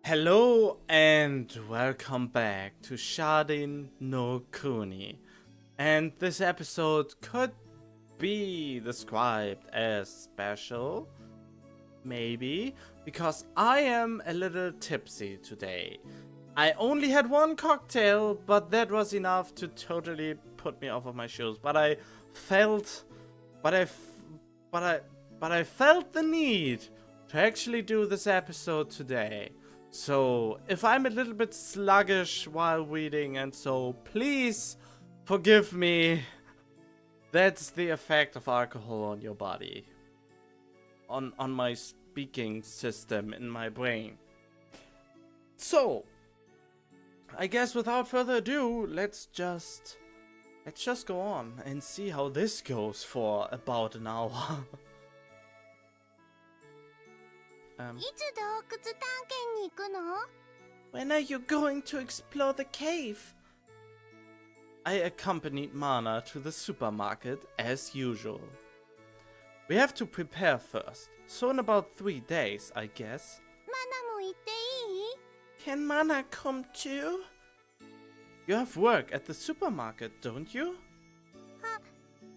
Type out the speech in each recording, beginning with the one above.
Hello and welcome back to Sharin No Kuni. And this episode could be described as special, maybe, because I am a little tipsy today. I only had one cocktail, but that was enough to totally put me off of my shoes. But I felt the need to actually do this episode today. So, if I'm a little bit sluggish while reading and so, please forgive me. That's the effect of alcohol on your body. On my speaking system in my brain. So, I guess without further ado, let's just go on and see how this goes for about an hour. いつ洞窟探検に行くの? When are you going to explore the cave? I accompanied Mana to the supermarket as usual. We have to prepare first, so in about 3 days, I guess. マナも行っていい? Can Mana come too? You have work at the supermarket, don't you? あ、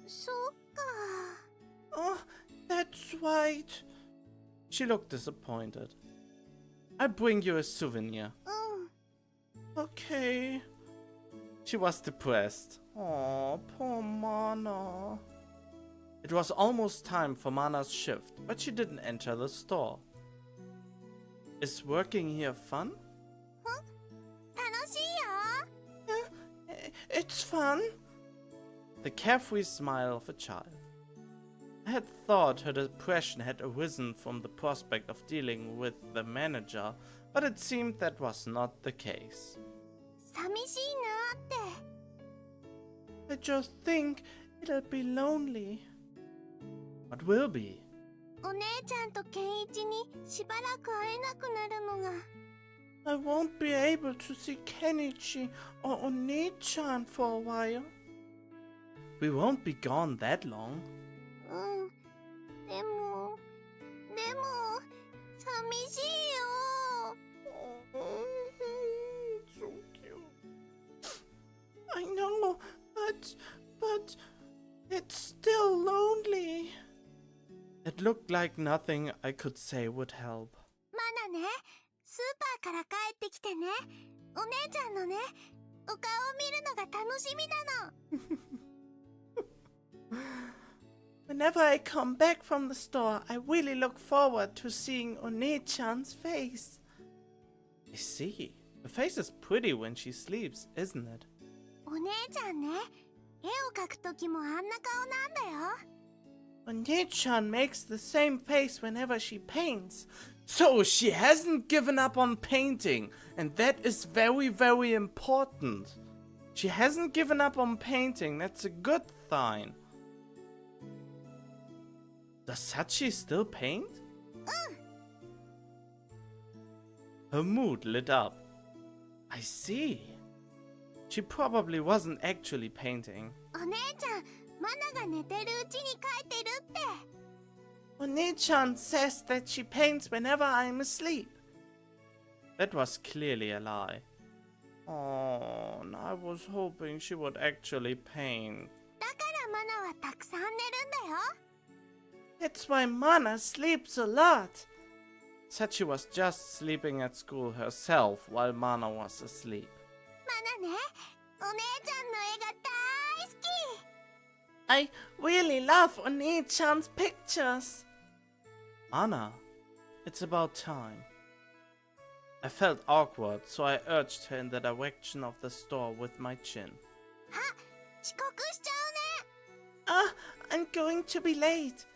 そうか。 Oh, that's right. She looked disappointed. I'll bring you a souvenir. うん。 Okay. She was depressed. Oh, poor Mana. It was almost time for Mana's shift, but she didn't enter the store. Is working here fun? 楽しいよ。 It's fun. The carefree smile of a child. I had thought her depression had arisen from the prospect of dealing with the manager, but it seemed that was not the case. 寂しいなって。 I just think it'll be lonely. What will be? お姉ちゃんとケンイチにしばらく会えなくなるのが。 I won't be able to see Kenichi or Oni-chan for a while. We won't be gone that long. うん。でも、寂しいよ。 So cute. I know, but it's still lonely. It looked like nothing I could say would help. マナね、スーパーから帰ってきてね。お姉ちゃんのね、お顔を見るのが楽しみなの。 Whenever I come back from the store, I really look forward to seeing One-chan's face. I see. The face is pretty when she sleeps, isn't it? お姉ちゃんね、絵を描くときもあんな顔なんだよ。 One-chan makes the same face whenever she paints. So she hasn't given up on painting, and that is very, very important. She hasn't given up on painting, that's a good sign. Does Sachi still paint? Her mood lit up. I see. She probably wasn't actually painting. お姉ちゃん、マナが寝てるうちに描いてるって。 One-chan says that she paints whenever I'm asleep. That was clearly a lie. Oh, I was hoping she would actually paint. だからマナはたくさん寝るんだよ。 That's why Mana sleeps a lot. Sachi was just sleeping at school herself while Mana was asleep. マナね、お姉ちゃんの絵が大好き。 I really love Oni-chan's pictures. Mana, it's about time. I felt awkward, so I urged her in the direction of the store with my chin. あ、遅刻しちゃうね。 I'm going to be late.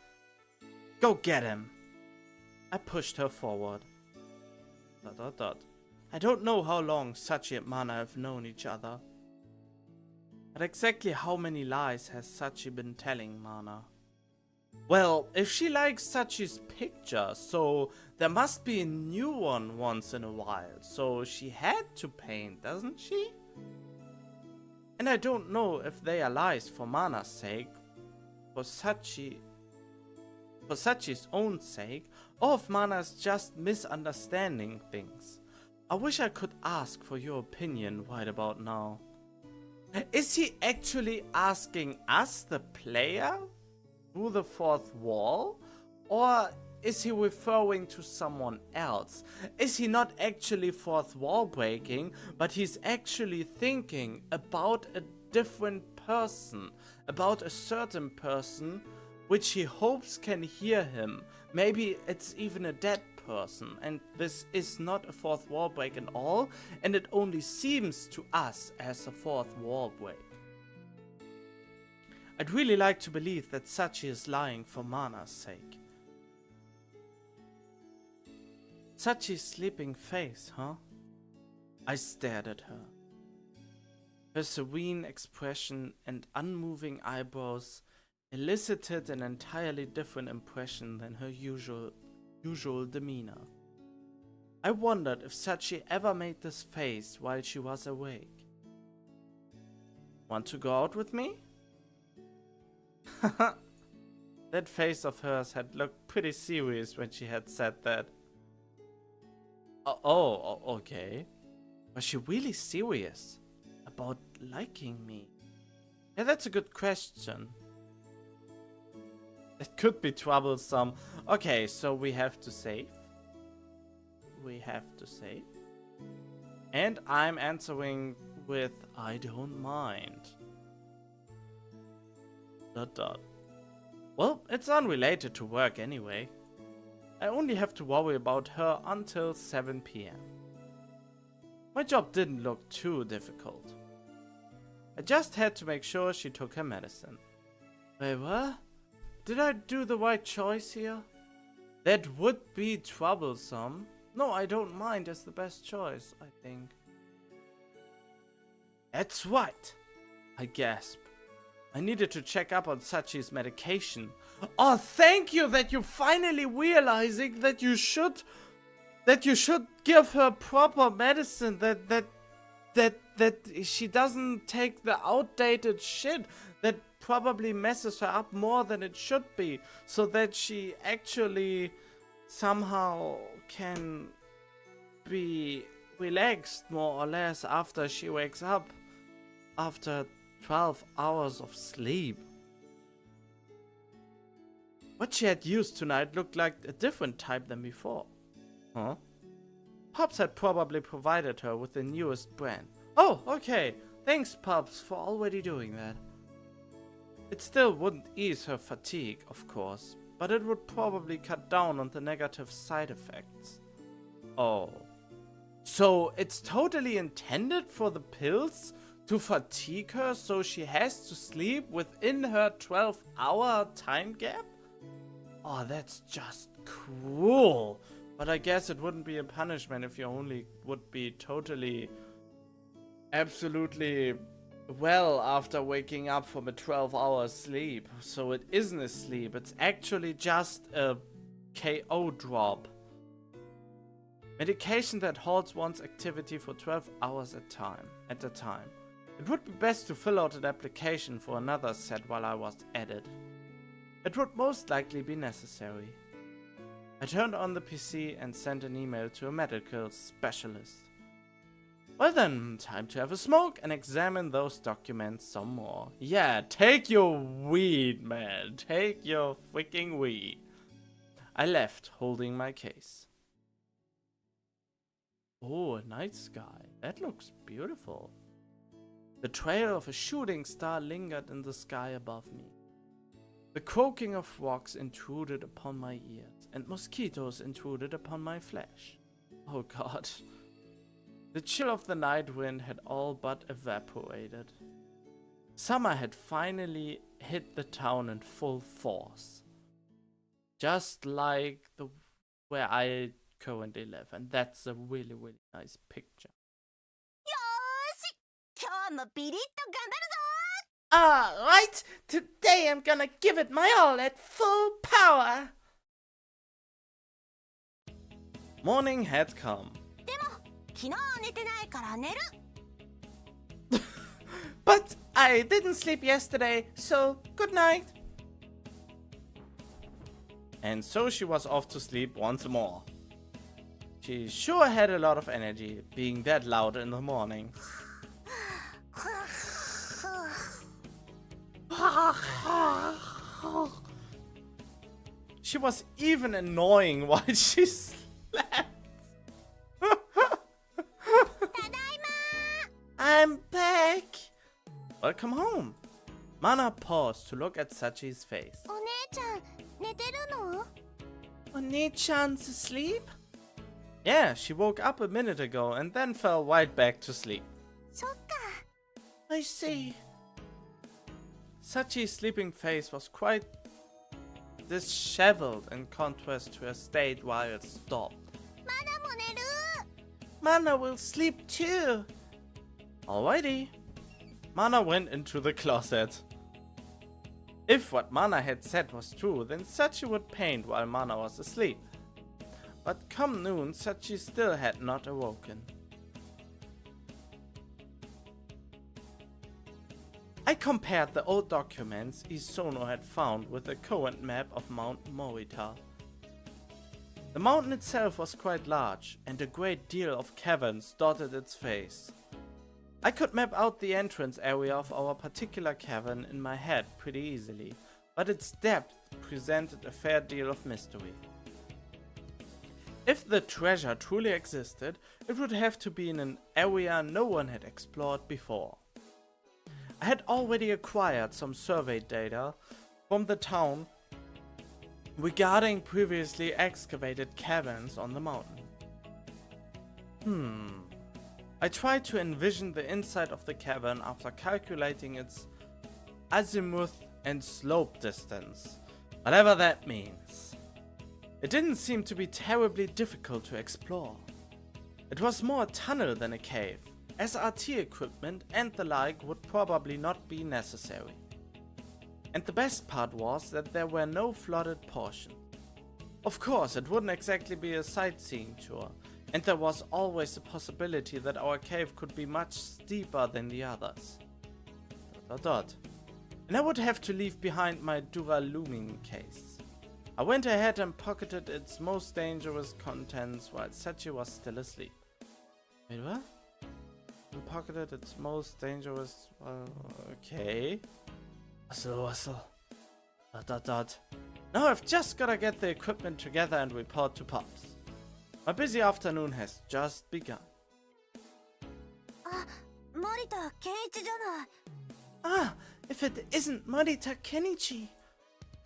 Go get him. I pushed her forward. ... I don't know how long Sachi and Mana have known each other. But exactly how many lies has Sachi been telling Mana? Well, if she likes Sachi's picture, so there must be a new one once in a while. So she had to paint, doesn't she? And I don't know if they are lies for Mana's sake, for Sachi's own sake, or if Mana's just misunderstanding things. I wish I could ask for your opinion right about now. Is he actually asking us, the player, through the fourth wall? Or is he referring to someone else? Is he not actually fourth wall breaking, but he's actually thinking about a different person, about a certain person which he hopes can hear him? Maybe it's even a dead person, and this is not a fourth wall break at all, and it only seems to us as a fourth wall break. I'd really like to believe that Sachi is lying for Mana's sake. Sachi's sleeping face, huh? I stared at her. Her serene expression and unmoving eyebrows elicited an entirely different impression than her usual demeanor. I wondered if Sachi ever made this face while she was awake. Want to go out with me? That face of hers had looked pretty serious when she had said that. Okay. Was she really serious about liking me? Yeah, that's a good question. It could be troublesome. Okay, so we have to save. And I'm answering with I don't mind. ... Well, it's unrelated to work anyway. I only have to worry about her until 7 PM. My job didn't look too difficult. I just had to make sure she took her medicine. Wait, what? Did I do the right choice here? That would be troublesome. No, I don't mind is the best choice, I think. That's right, I gasped. I needed to check up on Sachi's medication. Oh, thank you that you're finally realizing that you should give her proper medicine, that she doesn't take the outdated shit that probably messes her up more than it should be, so that she actually somehow can be relaxed more or less after she wakes up after 12 hours of sleep. What she had used tonight looked like a different type than before. Huh? Pops had probably provided her with the newest brand. Oh, okay. Thanks, Pops, for already doing that. It still wouldn't ease her fatigue, of course, but it would probably cut down on the negative side effects. Oh. So it's totally intended for the pills to fatigue her so she has to sleep within her 12-hour time gap? Oh, that's just cruel. But I guess it wouldn't be a punishment if you only would be totally, absolutely well after waking up from a 12-hour sleep. So it isn't a sleep, it's actually just a KO drop. Medication that halts one's activity for 12 hours at a time. It would be best to fill out an application for another set while I was at it. It would most likely be necessary. I turned on the PC and sent an email to a medical specialist. Well then, time to have a smoke and examine those documents some more. Yeah, take your weed, man. Take your freaking weed. I left, holding my case. Oh, a night sky. That looks beautiful. The trail of a shooting star lingered in the sky above me. The croaking of rocks intruded upon my ears, and mosquitoes intruded upon my flesh. Oh god. The chill of the night wind had all but evaporated. Summer had finally hit the town in full force. Just like where I currently live, and that's a really, really nice picture. Alright, today I'm gonna give it my all at full power. Morning had come. But I didn't sleep yesterday, so good night. And so she was off to sleep once more. She sure had a lot of energy, being that loud in the morning. She was even annoying while she slept. I'm back! Welcome home. Mana paused to look at Sachi's face. お姉ちゃん、寝てるの？ Oni-chan's asleep? Yeah, she woke up a minute ago and then fell right back to sleep. そっか。I see. Sachi's sleeping face was quite disheveled in contrast to her state while it stopped. マナも寝る。 Mana will sleep too. Alrighty. Mana went into the closet. If what Mana had said was true, then Sachi would paint while Mana was asleep. But come noon, Sachi still had not awoken. I compared the old documents Isono had found with the current map of Mount Morita. The mountain itself was quite large, and a great deal of caverns dotted its face. I could map out the entrance area of our particular cavern in my head pretty easily, but its depth presented a fair deal of mystery. If the treasure truly existed, it would have to be in an area no one had explored before. I had already acquired some survey data from the town regarding previously excavated caverns on the mountain. I tried to envision the inside of the cavern after calculating its azimuth and slope distance, whatever that means. It didn't seem to be terribly difficult to explore. It was more a tunnel than a cave, SRT equipment and the like would probably not be necessary. And the best part was that there were no flooded portions. Of course, it wouldn't exactly be a sightseeing tour, and there was always the possibility that our cave could be much steeper than the others. ... And I would have to leave behind my Duraluming case. I went ahead and pocketed its most dangerous contents while Sachi was still asleep. Wait, what? And pocketed its most dangerous... okay. Hustle. ... Now I've just gotta get the equipment together and report to Pops. My busy afternoon has just begun. あ、森田健一じゃない。 Ah, if it isn't Morita Kenichi.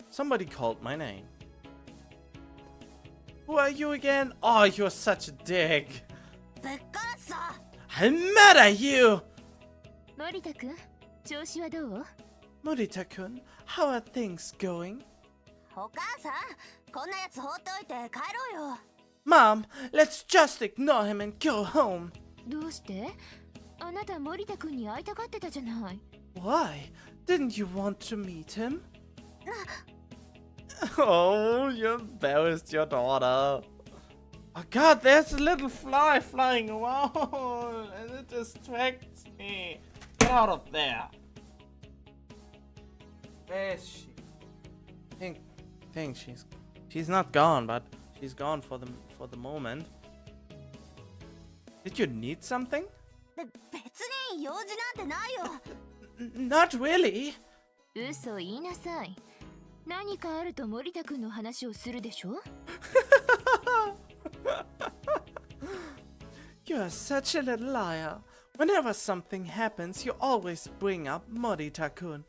Somebody called my name. Who are you again? Oh, you're such a dick. ぶっ殺すぞ。 I'm mad at you! 森田くん、調子はどう？ Morita-kun, how are things going? お母さん、こんなやつ放っておいて帰ろうよ。 Mom, let's just ignore him and go home. どうして？あなた森田くんに会いたがってたじゃない。 Why? Didn't you want to meet him? Oh, you embarrassed your daughter. Oh god, there's a little fly flying around and it distracts me. Get out of there. Where is she? I think she's not gone, but she's gone for the moment. Did you need something? 別に用事なんてないよ。 Not really. 嘘言いなさい。何かあると森田くんの話をするでしょ？ You're such a little liar. Whenever something happens, you always bring up Morita-kun.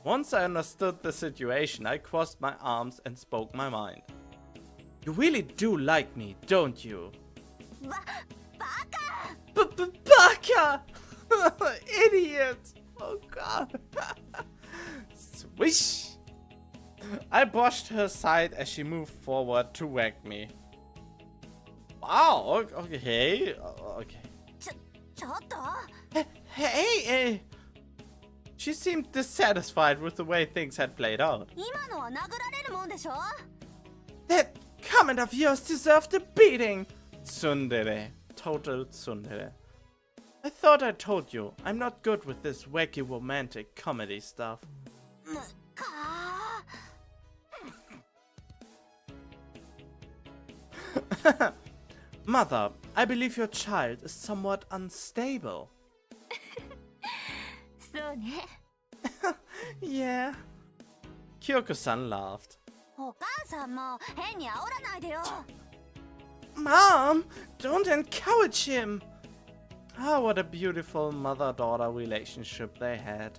Once I understood the situation, I crossed my arms and spoke my mind. You really do like me, don't you? バカ！ Baka! Idiot! Oh god. Swish! I brushed her aside as she moved forward to whack me. Wow, okay. Okay. ちょっと。 Hey! She seemed dissatisfied with the way things had played out. 今のは殴られるもんでしょ？ That comment of yours deserved a beating! Tsundere. Total tsundere. I thought I told you, I'm not good with this wacky romantic comedy stuff. か Mother, I believe your child is somewhat unstable. そうね。 Yeah. Kyoko-san laughed. お母さんも変に煽らないでよ。 Mom, don't encourage him. Ah, what a beautiful mother-daughter relationship they had.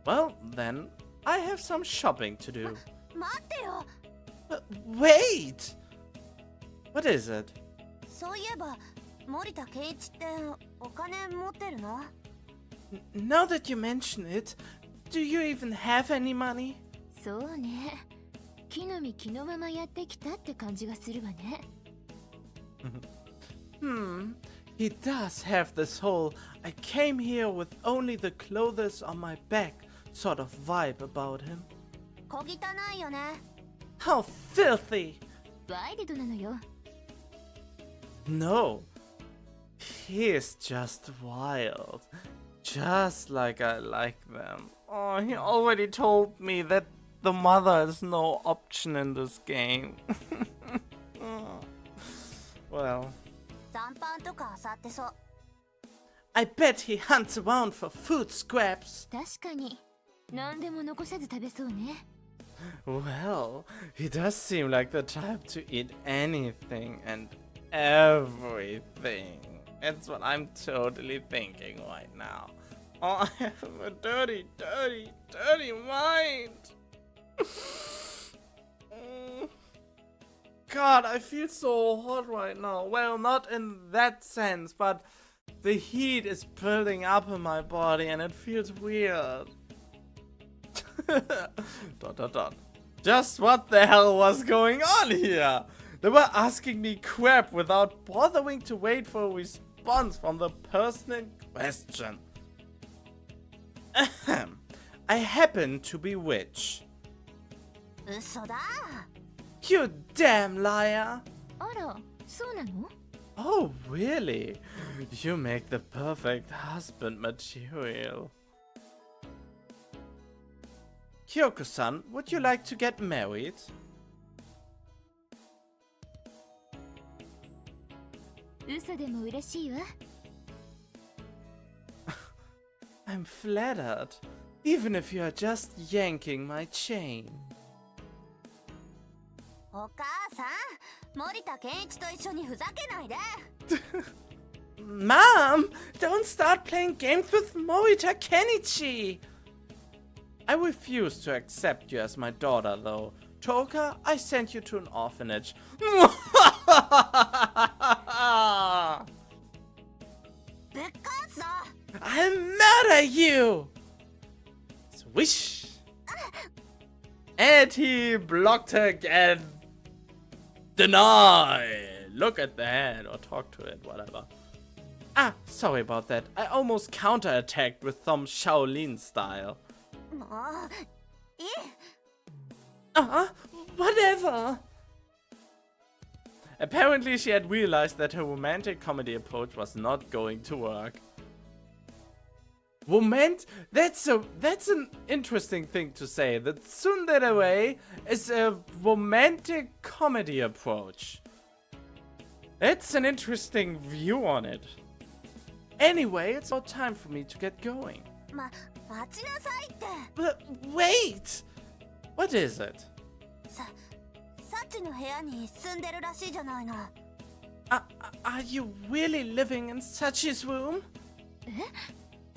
Well, then, I have some shopping to do. 待ってよ。 Wait! What is it? そういえば森田圭一ってお金持ってるの？ Now that you mention it, do you even have any money? そうね。木の実木のままやってきたって感じがするわね。He does have this whole I came here with only the clothes on my back sort of vibe about him. 小汚いよね。 How filthy! ワイルドなのよ。 No, he is just wild. Just like I like them. Oh, he already told me that the mother is no option in this game. Well, 残飯とか漁ってそう。 I bet he hunts around for food scraps. 確かに。何でも残さず食べそうね。 Well, he does seem like the type to eat anything and everything. That's what I'm totally thinking right now. Oh, I have a dirty, dirty, dirty mind. God, I feel so hot right now. Well, not in that sense, but the heat is building up in my body and it feels weird. ... Just what the hell was going on here? They were asking me crap without bothering to wait for a response from the person in question. Ahem. I happen to be rich. 嘘だ。 You damn liar! あら、そうなの？ Oh, really? You make the perfect husband material. Kyoko-san, would you like to get married? 嘘でも嬉しいわ。 I'm flattered, even if you are just yanking my chain. お母さん、森田健一と一緒にふざけないで。 Mom, don't start playing games with Morita Kenichi! I refuse to accept you as my daughter, though. Toka, I sent you to an orphanage. ぶっかすぞ。 I'm mad at you! Swish! And he blocked her again. Deny! Look at the hand or talk to it, whatever. Ah, sorry about that. I almost counterattacked with some Shaolin style. もういい。 Whatever! Apparently she had realized that her romantic comedy approach was not going to work. That's an interesting thing to say. The tsundere is a romantic comedy approach. That's an interesting view on it. Anyway, it's about time for me to get going. 待ちなさいって。 But wait! What is it? サチの部屋に住んでるらしいじゃないの。 Are you really living in Sachi's room? え？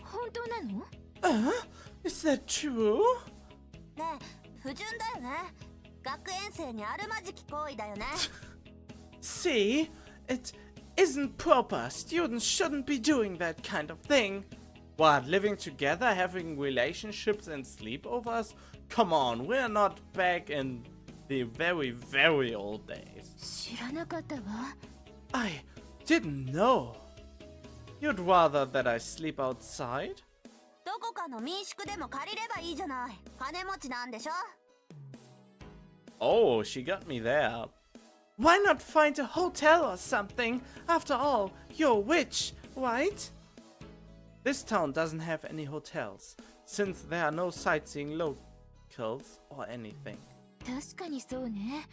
本当なの？ Is that true? ねえ、不純だよね。学園生にあるまじき行為だよね。 See? It isn't proper. Students shouldn't be doing that kind of thing. What, living together, having relationships and sleepovers? Come on, we're not back in the very, very old days. 知らなかったわ。 I didn't know. You'd rather that I sleep outside? どこかの民宿でも借りればいいじゃない。金持ちなんでしょ。 Oh, she got me there. Why not find a hotel or something? After all, you're rich, right? This town doesn't have any hotels, since there are no sightseeing locals or anything. 確かにそうね。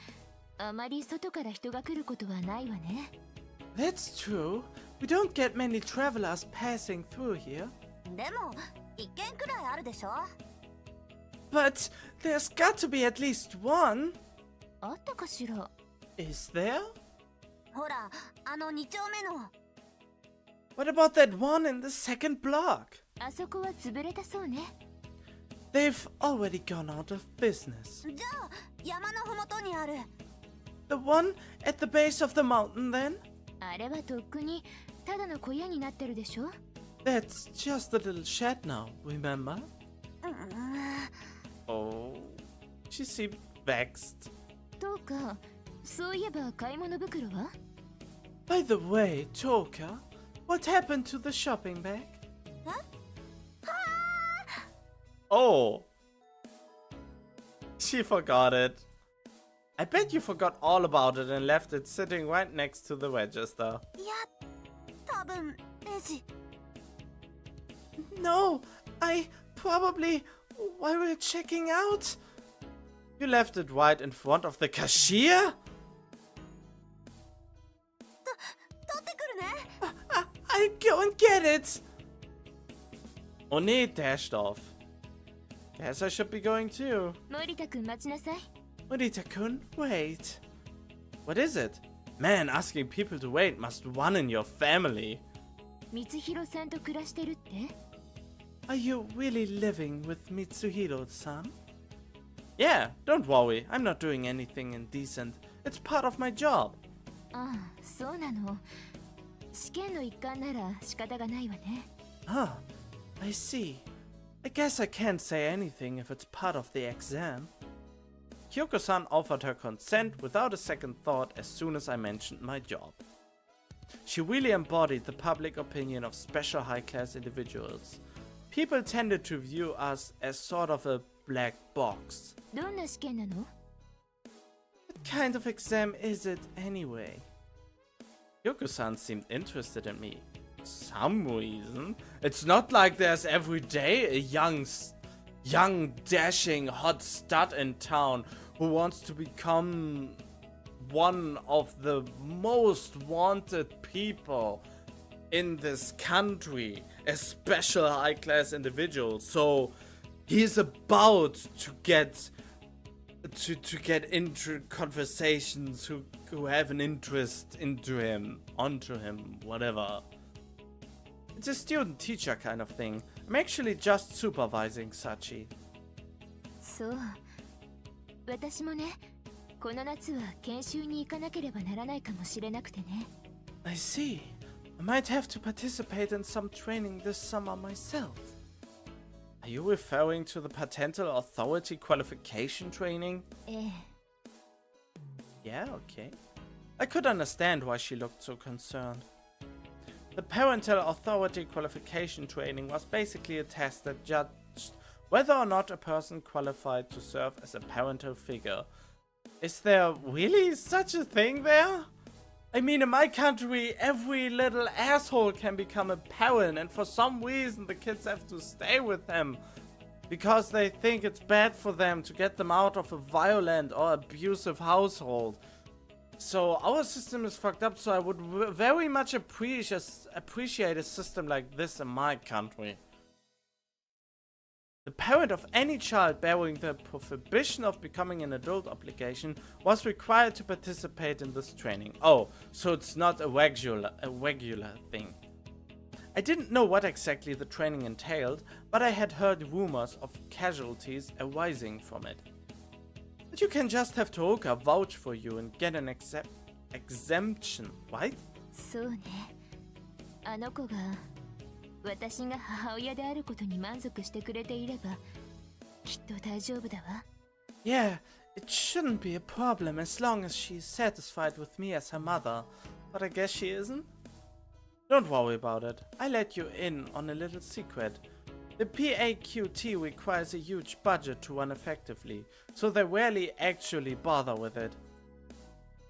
あまり外から人が来ることはないわね。That's true. We don't get many travelers passing through here. でも一軒くらいあるでしょ。 But there's got to be at least one. あったかしら。 Is there? ほら、あの2丁目の。 What about that one in the second block? あそこは潰れたそうね。 They've already gone out of business. じゃあ山のふもとにある。 The one at the base of the mountain then? あれはとっくにただの小屋になってるでしょ。 That's just a little shed now, remember? うーん。 Oh, she seemed vexed. どうか、そういえば買い物袋は？ By the way, Toka, what happened to the shopping bag? Oh, she forgot it. I bet you forgot all about it and left it sitting right next to the register. いや、多分レジ。 No, I probably, while we're checking out. You left it right in front of the cashier? 取ってくるね。 I'll go and get it. Oni dashed off. Guess I should be going too. 森田くん待ちなさい。 Morita-kun, wait. What is it? Man, asking people to wait must run in your family. 光弘さんと暮らしてるって？ Are you really living with Mitsuhiro-san? Yeah, don't worry. I'm not doing anything indecent. It's part of my job. ああ、そうなの。試験の一環なら仕方がないわね。 Huh, I see. I guess I can't say anything if it's part of the exam. Kyoko-san offered her consent without a second thought as soon as I mentioned my job. She really embodied the public opinion of special high-class individuals. People tended to view us as sort of a black box. どんな試験なの？ What kind of exam is it anyway? Kyoko-san seemed interested in me. For some reason. It's not like there's every day a young, dashing, hot stud in town who wants to become one of the most wanted people in this country, a special high-class individual. So he's about to get into conversations who have an interest onto him, whatever. It's a student-teacher kind of thing. I'm actually just supervising Sachi. そう。私もね、この夏は研修に行かなければならないかもしれなくてね。I see. I might have to participate in some training this summer myself. Are you referring to the Parental Authority Qualification training? ええ。 Yeah, okay. I could understand why she looked so concerned. The Parental Authority Qualification training was basically a test that judged whether or not a person qualified to serve as a parental figure. Is there really such a thing there? I mean, in my country, every little asshole can become a parent, and for some reason the kids have to stay with them because they think it's bad for them to get them out of a violent or abusive household. So our system is fucked up, so I would very much appreciate a system like this in my country. The parent of any child bearing the prohibition of becoming an adult obligation was required to participate in this training. Oh, so it's not a regular thing. I didn't know what exactly the training entailed, but I had heard rumors of casualties arising from it. But you can just have Tooka vouch for you and get an exemption, right? そうね。あの子が私が母親であることに満足してくれていればきっと大丈夫だわ。 Yeah, it shouldn't be a problem as long as she's satisfied with me as her mother, but I guess she isn't? Don't worry about it. I let you in on a little secret. The PAQT requires a huge budget to run effectively, so they rarely actually bother with it.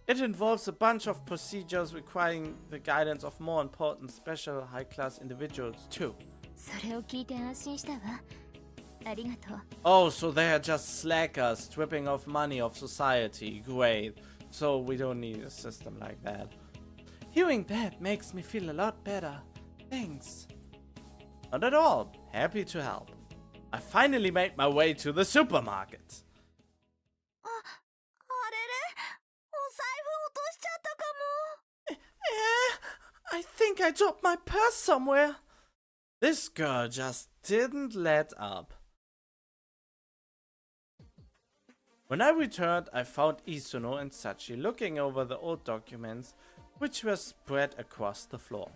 It involves a bunch of procedures requiring the guidance of more important special high-class individuals too. それを聞いて安心したわ。ありがとう。 Oh, so they are just slackers stripping off money of society. Great. So we don't need a system like that. Hearing that makes me feel a lot better. Thanks. Not at all. Happy to help. I finally made my way to the supermarket. あれれお財布落としちゃったかも。I think I dropped my purse somewhere. This girl just didn't let up. When I returned, I found Isuno and Sachi looking over the old documents which were spread across the floor.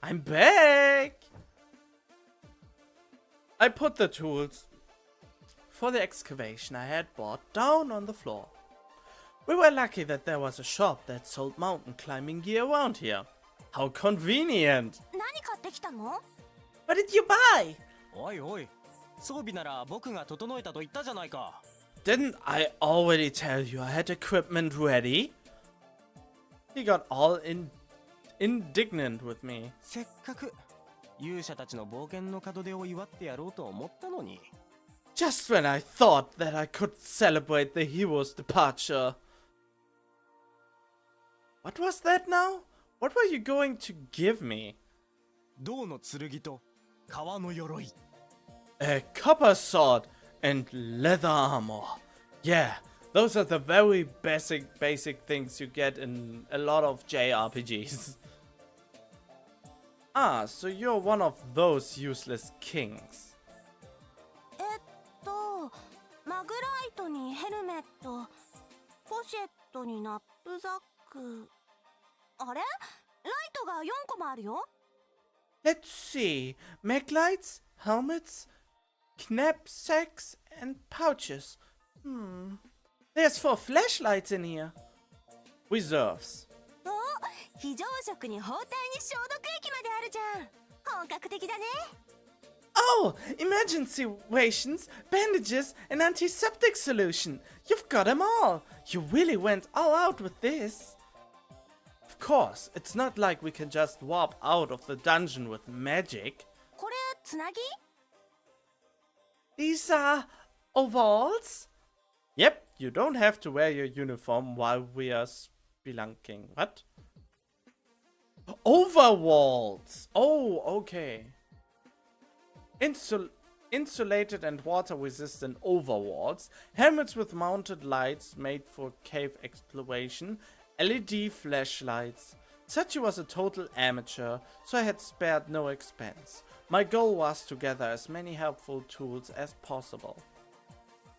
I'm back! I put the tools for the excavation I had bought down on the floor. We were lucky that there was a shop that sold mountain climbing gear around here. How convenient! 何買ってきたの？ What did you buy? おいおい、装備なら僕が整えたと言ったじゃないか。 Didn't I already tell you I had equipment ready? He got all indignant with me. せっかく勇者たちの冒険の門出を祝ってやろうと思ったのに。 Just when I thought that I could celebrate the hero's departure. What was that now? What were you going to give me? 銅の剣と革の鎧。 A copper sword and leather armor. Yeah, those are the very basic things you get in a lot of JRPGs. Ah, so you're one of those useless kings. マグライトにヘルメット、ポシェットにナップザック。あれ？ライトが4個もあるよ。Let's see. Maglights, helmets, knapsacks, and pouches. There's 4 flashlights in here. Reserves. お、非常食に包帯に消毒液まであるじゃん。本格的だね。Oh, emergency rations, bandages, and antiseptic solution. You've got them all. You really went all out with this. Of course, it's not like we can just warp out of the dungeon with magic. これつなぎ？ These are overalls? Yep, you don't have to wear your uniform while we are spelunking. What? Overalls! Oh, okay. Insulated and water-resistant overalls, helmets with mounted lights made for cave exploration, LED flashlights. Sachi was a total amateur, so I had spared no expense. My goal was to gather as many helpful tools as possible.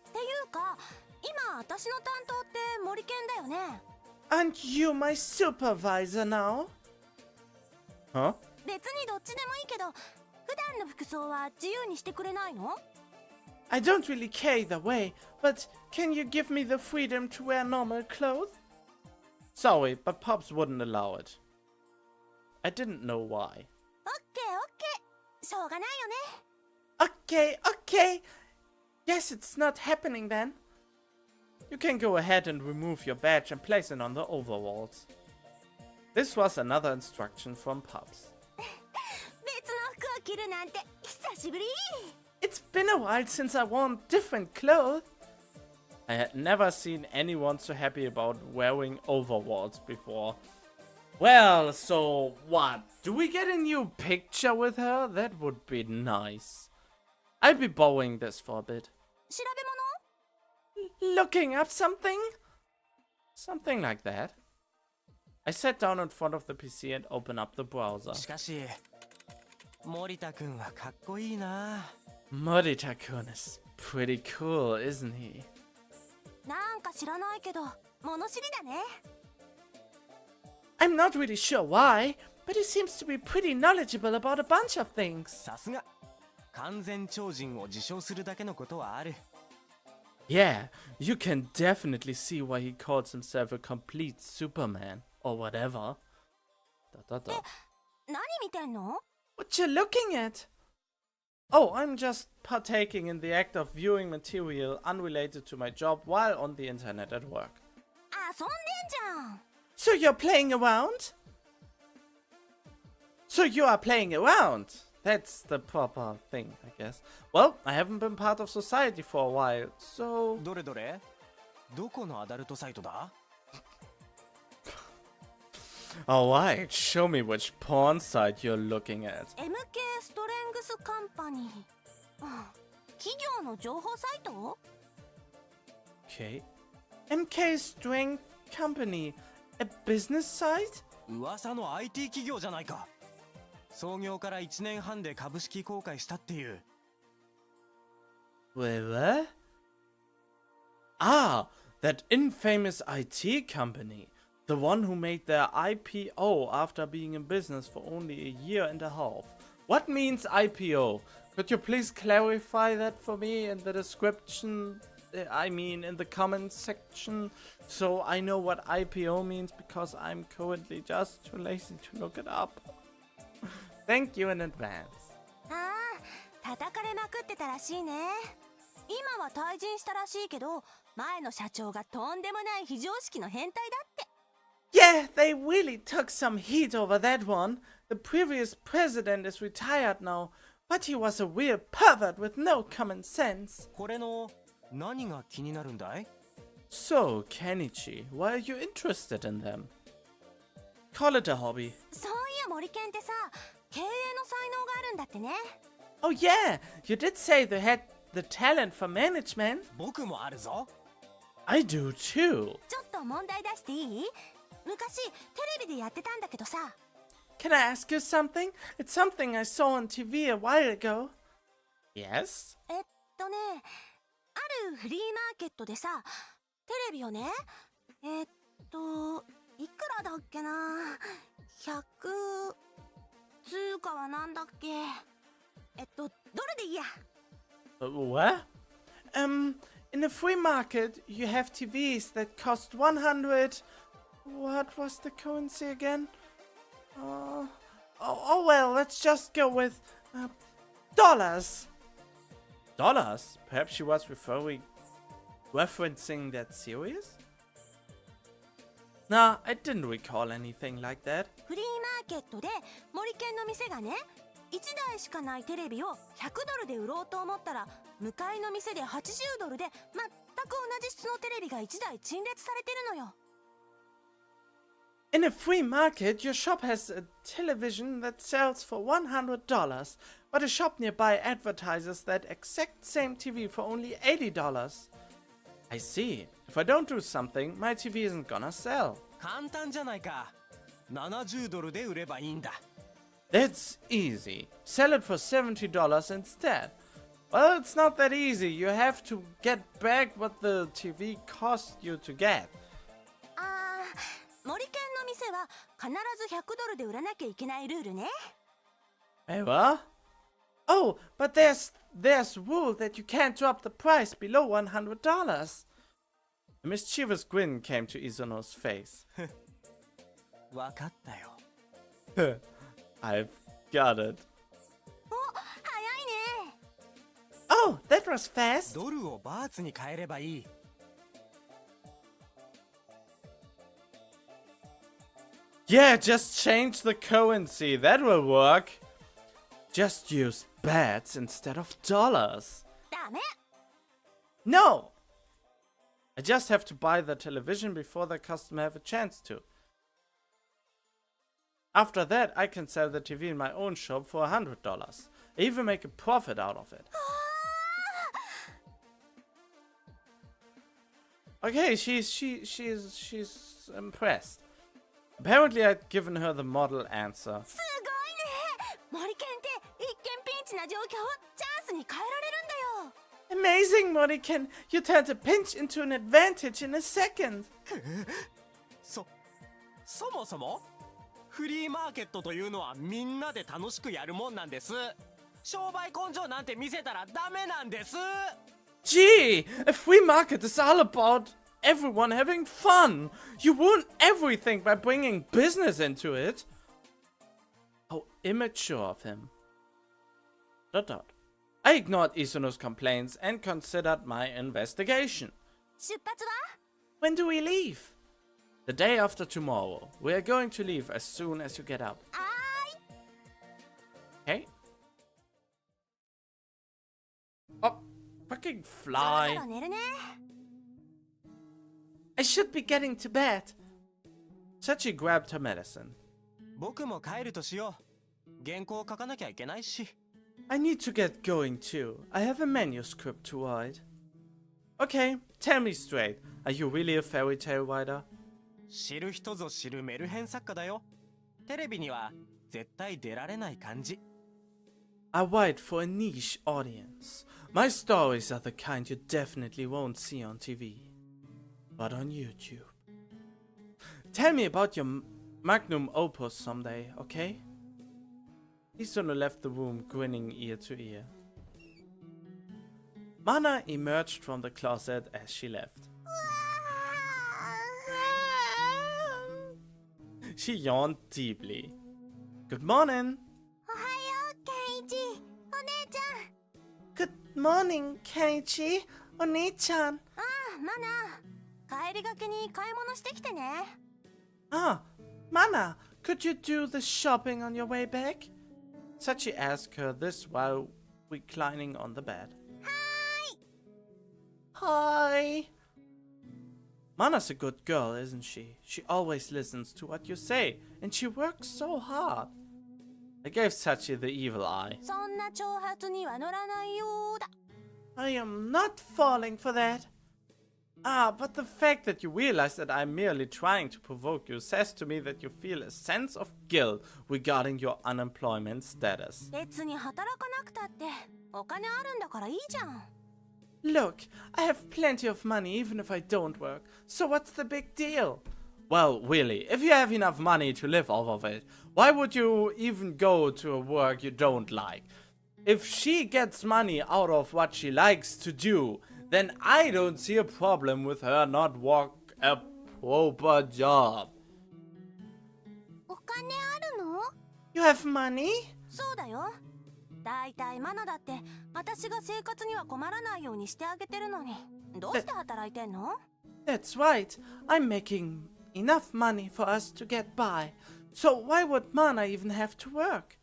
っていうか、今私の担当って森健だよね。 Aren't you my supervisor now? Huh? 別にどっちでもいいけど、普段の服装は自由にしてくれないの？ I don't really care either way, but can you give me the freedom to wear normal clothes? Sorry, but Pops wouldn't allow it. I didn't know why. オッケーオッケー。しょうがないよね。 Okay, okay. Guess it's not happening then. You can go ahead and remove your badge and place it on the overalls. This was another instruction from Pops. 別の服を着るなんて久しぶり。 It's been a while since I worn different clothes. I had never seen anyone so happy about wearing overalls before. Well, so what? Do we get a new picture with her? That would be nice. I'll be borrowing this for a bit. 調べ物？ Looking up something? Something like that. I sat down in front of the PC and opened up the browser. しかし、森田くんはかっこいいな。 Morita-kun is pretty cool, isn't he? なんか知らないけど、物知りだね。 I'm not really sure why, but he seems to be pretty knowledgeable about a bunch of things. さすが。完全超人を自称するだけのことはある。 Yeah, you can definitely see why he calls himself a complete Superman, or whatever. Da. 何見てんの？ What you looking at? Oh, I'm just partaking in the act of viewing material unrelated to my job while on the internet at work. 遊んでんじゃん。 So you're playing around? So you are playing around? That's the proper thing, I guess. Well, I haven't been part of society for a while, so... どれどれ？どこのアダルトサイトだ？ Alright, show me which porn site you're looking at. MK ストレングスカンパニー。企業の情報サイト？ Okay. MK Strength Company, a business site? 噂の IT 企業じゃないか。創業から1年半で株式公開したっていう。Wait, what? Ah, that infamous IT company. The one who made their IPO after being in business for only a year and a half. What means IPO? Could you please clarify that for me in the description? I mean, in the comments section, so I know what IPO means, because I'm currently just too lazy to look it up. Thank you in advance. ああ、叩かれまくってたらしいね。今は退陣したらしいけど、前の社長がとんでもない非常識の変態だって。Yeah, they really took some heat over that one. The previous president is retired now, but he was a real pervert with no common sense. これの何が気になるんだい？ So, Kenichi, why are you interested in them? Call it a hobby. そういや森健ってさ、経営の才能があるんだってね。Oh yeah, you did say they had the talent for management. 僕もあるぞ。I do too. ちょっと問題出していい？昔テレビでやってたんだけどさ。Can I ask you something? It's something I saw on TV a while ago. Yes? あるフリーマーケットでさ、テレビをね、いくらだっけな、100通貨はなんだっけ、どれでいいや。What? In the free market, you have TVs that cost 100... What was the currency again? Oh well, let's just go with... dollars. Dollars? Perhaps she was referencing that series? Nah, I didn't recall anything like that. フリーマーケットで森健の店がね、1台しかないテレビを100ドルで売ろうと思ったら、向かいの店で80ドルで全く同じ質のテレビが1台陳列されてるのよ。In a free market, your shop has a television that sells for $100, but a shop nearby advertises that exact same TV for only $80. I see. If I don't do something, my TV isn't gonna sell. 簡単じゃないか。70ドルで売ればいいんだ。That's easy. Sell it for $70 instead. Well, it's not that easy. You have to get back what the TV cost you to get. 森健の店は必ず100ドルで売らなきゃいけないルールね。Hey, what? Oh, but there's a rule that you can't drop the price below $100. A mischievous grin came to Izuno's face. わかったよ。I've got it. お、早いね。Oh, that was fast. ドルをバーツに変えればいい。Yeah, just change the currency. That will work. Just use bats instead of dollars. ダメ。No! I just have to buy the television before the customer have a chance to. After that, I can sell the TV in my own shop for $100. I even make a profit out of it. Okay, she's impressed. Apparently, I'd given her the model answer. すごいね。森健って一見ピンチな状況をチャンスに変えられるんだよ。Amazing, Moriken! You turned a pinch into an advantage in a second. そもそもフリーマーケットというのはみんなで楽しくやるもんなんです。商売根性なんて見せたらダメなんです。Gee, a free market is all about everyone having fun. You ruin everything by bringing business into it. How immature of him. ... I ignored Isuno's complaints and considered my investigation. 出発は？ When do we leave? The day after tomorrow. We are going to leave as soon as you get up. はーい。 Okay? Oh, fucking そろ fly. そろ寝るね。I should be getting to bed. Sachi grabbed her medicine. 僕も帰るとしよう。原稿を書かなきゃいけないし。I need to get going too. I have a manuscript to write. Okay, tell me straight. Are you really a fairy tale writer? 知る人ぞ知るメルヘン作家だよ。テレビには絶対出られない感じ。I write for a niche audience. My stories are the kind you definitely won't see on TV, but on YouTube. Tell me about your magnum opus someday, okay? Hisono left the room grinning ear to ear. Mana emerged from the closet as she left. She yawned deeply. Good morning. おはようケンイチお姉ちゃん。 Good morning, Keiichi. Oni-chan. ああマナ帰りがけに買い物してきてね。 Ah, Mana, could you do the shopping on your way back? Sachi asked her this while reclining on the bed. Hi. Mana's a good girl, isn't she? She always listens to what you say, and she works so hard. I gave Sachi the evil eye. そんな挑発には乗らないようだ。 I am not falling for that. Ah, but the fact that you realize that I'm merely trying to provoke you says to me that you feel a sense of guilt regarding your unemployment status. 別に働かなくたってお金あるんだからいいじゃん。 Look, I have plenty of money even if I don't work, so what's the big deal? Well, really, if you have enough money to live off of it, why would you even go to a work you don't like? If she gets money out of what she likes to do, then I don't see a problem with her not work a proper job. お金あるの？ You have money? そうだよ。だいたいマナだって私が生活には困らないようにしてあげてるのにどうして働いてんの？ That's right. I'm making enough money for us to get by. So why would Mana even have to work?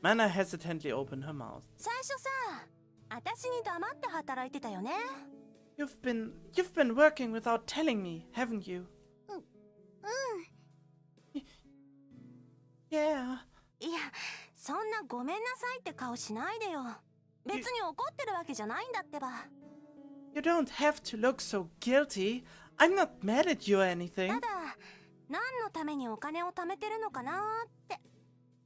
Mana hesitantly opened her mouth. 最初さ、私に黙って働いてたよね。You've been working without telling me, haven't you? Yeah. いや、そんなごめんなさいって顔しないでよ。別に怒ってるわけじゃないんだってば。You don't have to look so guilty. I'm not mad at you or anything. ただ、何のためにお金を貯めてるのかなーって。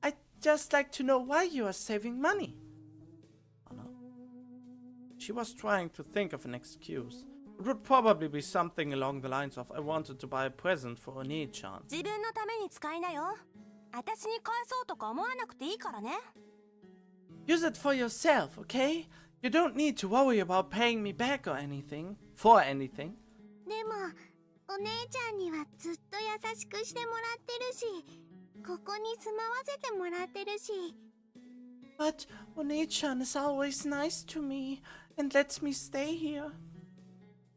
I'd just like to know why you are saving money. Anna. She was trying to think of an excuse. It would probably be something along the lines of I wanted to buy a present for Oni-chan. 自分のために使いなよ。私に返そうとか思わなくていいからね。Use it for yourself, okay? You don't need to worry about paying me back or anything. For anything. でも、お姉ちゃんにはずっと優しくしてもらってるし、ここに住まわせてもらってるし。But Oni-chan is always nice to me and lets me stay here.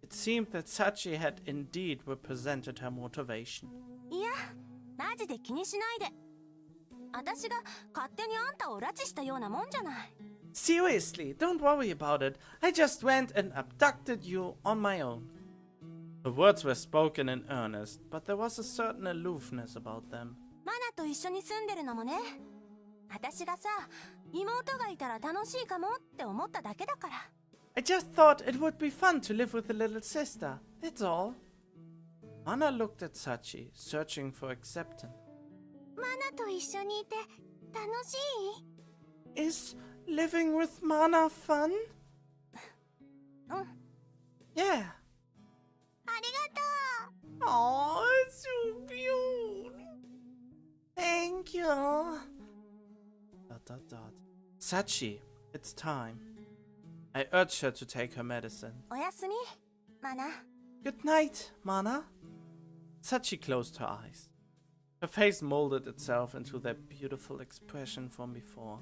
It seemed that Sachi had indeed represented her motivation. いや、マジで気にしないで。私が勝手にあんたを拉致したようなもんじゃない。Seriously, don't worry about it. I just went and abducted you on my own. The words were spoken in earnest, but there was a certain aloofness about them. マナと一緒に住んでるのもね。私がさ、妹がいたら楽しいかもって思っただけだから。I just thought it would be fun to live with a little sister. That's all. Mana looked at Sachi, searching for acceptance. マナと一緒にいて楽しい？ Is living with Mana fun? うん。Yeah. ありがとう。 Oh, it's so cute. Thank you. ... Sachi, it's time. I urged her to take her medicine. おやすみ、マナ。 Good night, Mana. Sachi closed her eyes. Her face molded itself into that beautiful expression from before,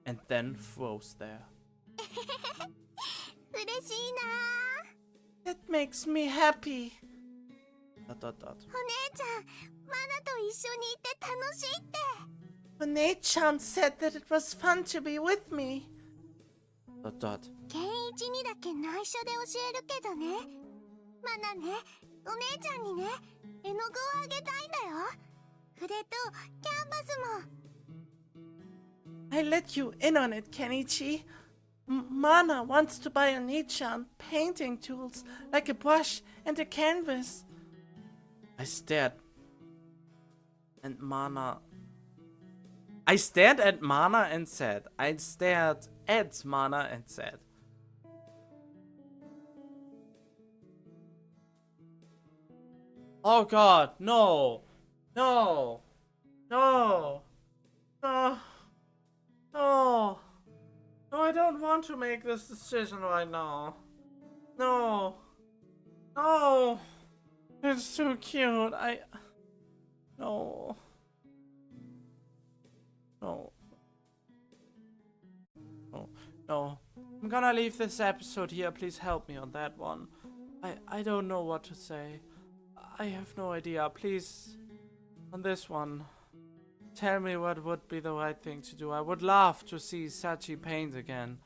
and then froze there. 嬉しいな。 That makes me happy. ... お姉ちゃん、マナと一緒にいて楽しいって。 Oni-chan said that it was fun to be with me. ... ケンイチにだけ内緒で教えるけどね。マナね、お姉ちゃんにね、絵の具をあげたいんだよ。筆とキャンバスも。I let you in on it, Kenichi. Mana wants to buy Onichan painting tools like a brush and a canvas. I stared at Mana. I stared at Mana and said. I stared at Mana and said. Oh god, no. No. No. No. No. No, I don't want to make this decision right now. No. No. It's too cute. No. No. No. No. I'm gonna leave this episode here. Please help me on that one. I don't know what to say. I have no idea. Please, on this one, tell me what would be the right thing to do. I would love to see Sachi paint again.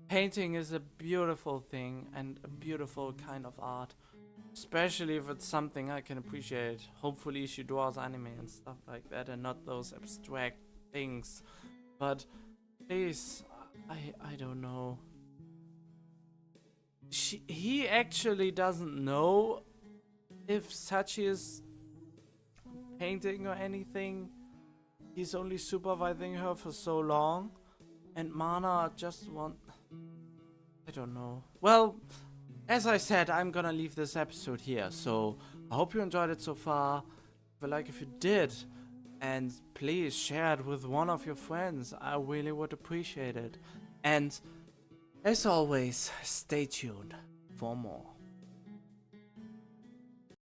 Painting is a beautiful thing and a beautiful kind of art. Especially if it's something I can appreciate. Hopefully she draws anime and stuff like that and not those abstract things. But please, I don't know. He actually doesn't know if Sachi is painting or anything. He's only supervising her for so long. And Mana just I don't know. Well, as I said, I'm gonna leave this episode here. So, I hope you enjoyed it so far. Leave a like if you did. And please share it with one of your friends. I really would appreciate it. And, as always, stay tuned for more.